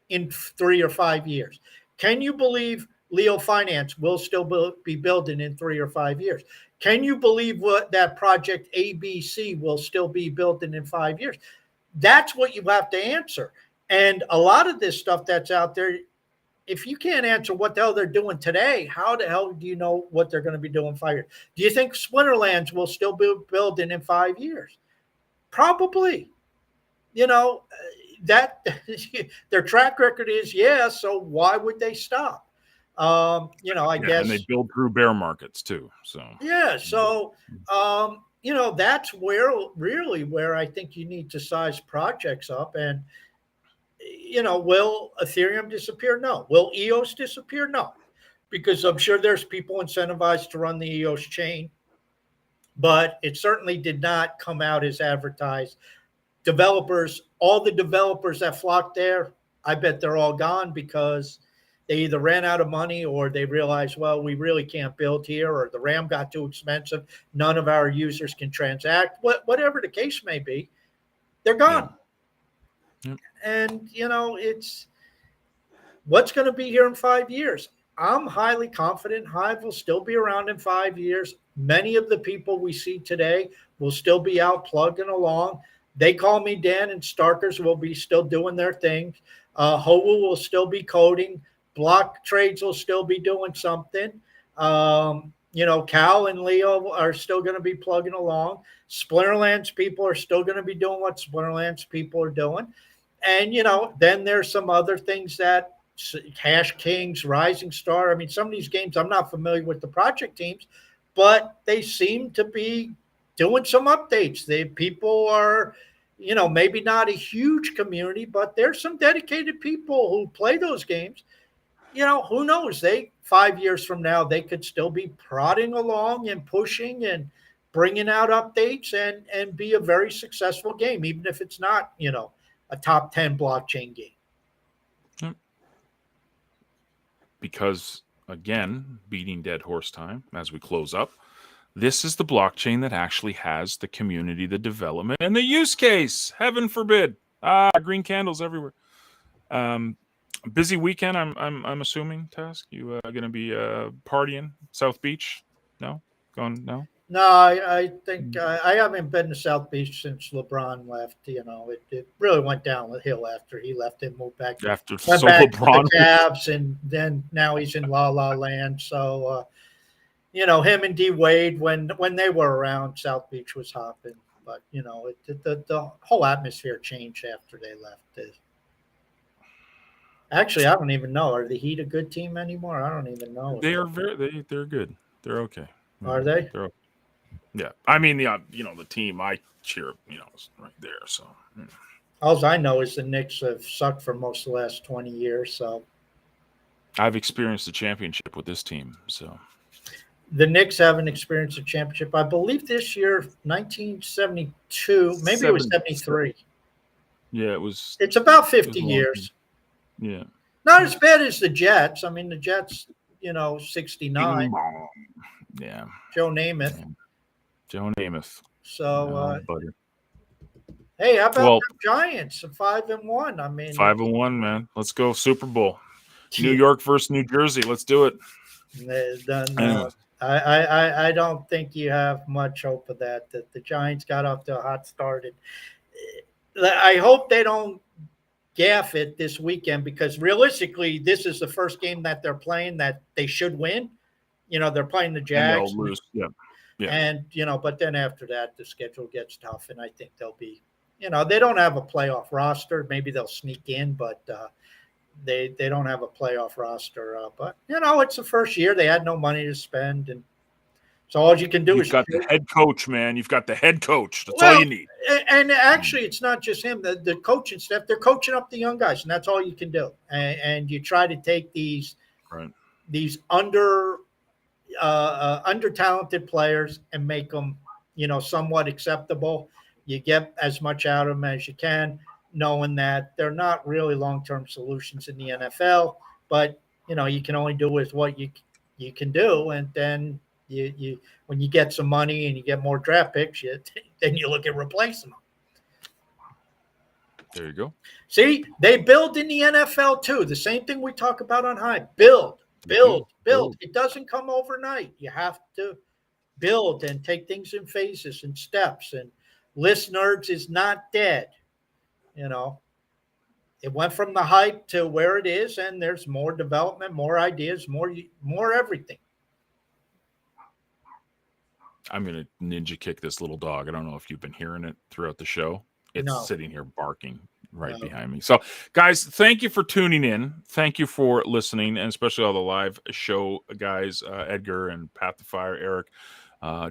in 3 or 5 years? Can you believe Leo Finance will still be building in 3 or 5 years? Can you believe that project ABC will still be building in 5 years? That's what you have to answer. And a lot of this stuff that's out there, if you can't answer what the hell they're doing today, how the hell do you know what they're going to be doing in 5 years? Do you think Splinterlands will still be building in 5 years? Probably. That their track record is so why would they stop? I guess. And they build through bear markets too. So that's where I think you need to size projects up. And will Ethereum disappear? No. Will EOS disappear? No, because I'm sure there's people incentivized to run the EOS chain, but it certainly did not come out as advertised. All the developers that flocked there, I bet they're all gone because they either ran out of money or they realized, well, we really can't build here, or the RAM got too expensive. None of our users can transact. Whatever the case may be, they're gone. Yeah. And, it's what's going to be here in 5 years. I'm highly confident Hive will still be around in 5 years. Many of the people we see today will still be out plugging along. They call me Dan, and Starkers will be still doing their thing. Howell will still be coding. Block trades will still be doing something. Cal and Leo are still going to be plugging along. Splinterlands people are still going to be doing what Splinterlands people are doing. And, then there's some other things that Hash Kings, Rising Star. I mean, some of these games, I'm not familiar with the project teams, but they seem to be doing some updates. People are, maybe not a huge community, but there's some dedicated people who play those games. Who knows? 5 years from now, they could still be prodding along and pushing and bringing out updates and be a very successful game, even if it's not, a top 10 blockchain game. Because, again, beating dead horse time as we close up, this is the blockchain that actually has the community, the development, and the use case. Heaven forbid. Green candles everywhere. Busy weekend. I'm assuming. Task. You going to be partying South Beach? No, going no. No, I think I haven't been to South Beach since LeBron left. It really went downhill after he left and After went so back to the LeBron. Cavs, and then now he's in La La Land. So, him and D Wade, when they were around, South Beach was hopping. But the whole atmosphere changed after they left. Actually, I don't even know. Are the Heat a good team anymore? I don't even know. They are they're good. They're okay. Are they? They're okay. Yeah. I mean the team I cheer is right there. So. All I know is the Knicks have sucked for most of the last 20 years. So I've experienced the championship with this team. So. The Knicks haven't experienced a championship. I believe this year, 1972, maybe it was 73. Yeah, it was. It's about 50 years. Yeah. Not as bad as the Jets. I mean, the Jets, 69. Yeah. Joe Namath. Yeah. Joe Namath. So, buddy. Hey, how about the Giants? 5-1. I mean, 5-1, man. Let's go Super Bowl. New York versus New Jersey. Let's do it. I don't think you have much hope of that. That the Giants got off to a hot start. And I hope they don't gaff it this weekend, because realistically, this is the first game that they're playing that they should win. They're playing the Jags. And they'll lose. Yeah. And, but then after that, the schedule gets tough. And I think they'll be, they don't have a playoff roster. Maybe they'll sneak in, but they don't have a playoff roster. But, it's the first year. They had no money to spend. And so all you can do is. You've got the head coach, man. You've got the head coach. That's all you need. And actually, it's not just him. The coaching staff, they're coaching up the young guys, and that's all you can do. And you try to take these under talented players and make them, somewhat acceptable. You get as much out of them as you can, knowing that they're not really long-term solutions in the NFL. But you can only do with what you can do, and then you when you get some money and you get more draft picks, then you look at replacing them. There you go. See, they build in the NFL too. The same thing we talk about on High. Build. It doesn't come overnight. You have to build and take things in phases and steps. And List Nerds is not dead. It went from the hype to where it is, and there's more development, more ideas, more everything. I'm going to ninja kick this little dog. I don't know if you've been hearing it throughout the show. It's sitting here barking behind me. So, guys, thank you for tuning in. Thank you for listening, and especially all the live show guys, Edgar and Pat the Fire, Eric,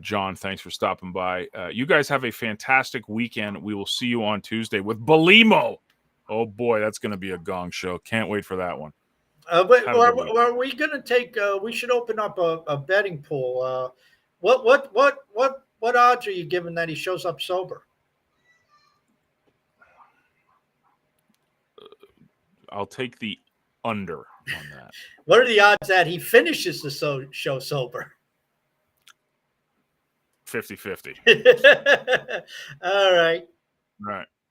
John, thanks for stopping by. You guys have a fantastic weekend. We will see you on Tuesday with Belimo. Oh, boy, that's going to be a gong show. Can't wait for that one. But are we going to take we should open up a betting pool. What odds are you giving that he shows up sober? I'll take the under on that. What are the odds that he finishes the show sober? 50-50. All right. All right.